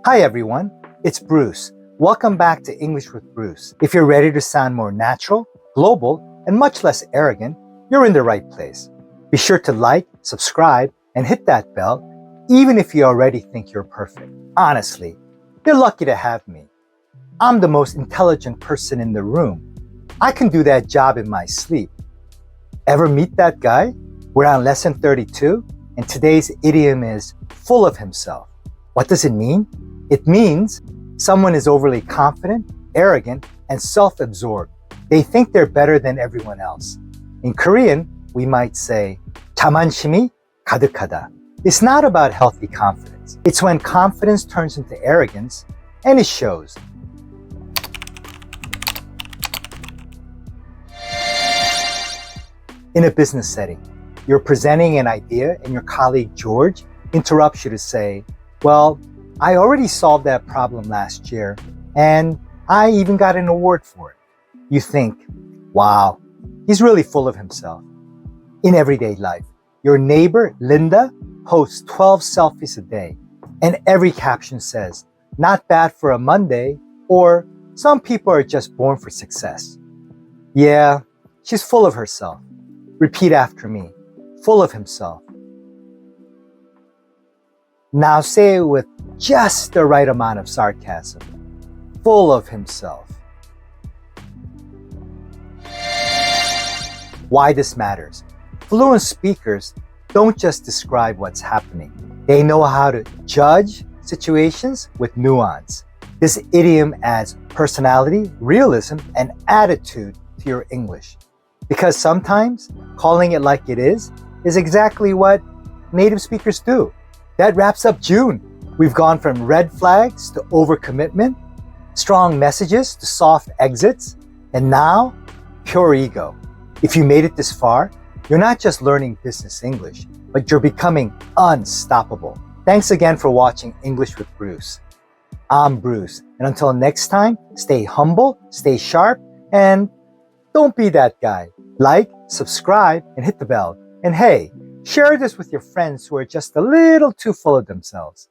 Hi everyone, it's Bruce. Welcome back to English with Bruce. If you're ready to sound more natural, global, and much less arrogant, you're in the right place. Be sure to like, subscribe, and hit that bell, even if you already think you're perfect. Honestly, you're lucky to have me. I'm the most intelligent person in the room. I can do that job in my sleep. Ever meet that guy? We're on lesson 32, and today's idiom is full of himself. What does it mean? It means someone is overly confident, arrogant, and self-absorbed. They think they're better than everyone else. In Korean, we might say, 자만심이 가득하다. It's not about healthy confidence. It's when confidence turns into arrogance, and it shows. In a business setting, you're presenting an idea and your colleague George interrupts you to say, well, I already solved that problem last year and I even got an award for it. You think, wow, he's really full of himself. In everyday life, your neighbor Linda posts 12 selfies a day and every caption says, not bad for a Monday, or some people are just born for success. Yeah, she's full of herself. Repeat after me, full of himself. Now say it with just the right amount of sarcasm. Full of himself. Why this matters? Fluent speakers don't just describe what's happening. They know how to judge situations with nuance. This idiom adds personality, realism, and attitude to your English. Because sometimes calling it like it is exactly what native speakers do. That wraps up June. We've gone from red flags to overcommitment, strong messages to soft exits, and now, pure ego. If you made it this far, you're not just learning business English, but you're becoming unstoppable. Thanks again for watching English with Bruce. I'm Bruce, and until next time, stay humble, stay sharp, and don't be that guy. Like, subscribe, and hit the bell. And hey, share this with your friends who are just a little too full of themselves.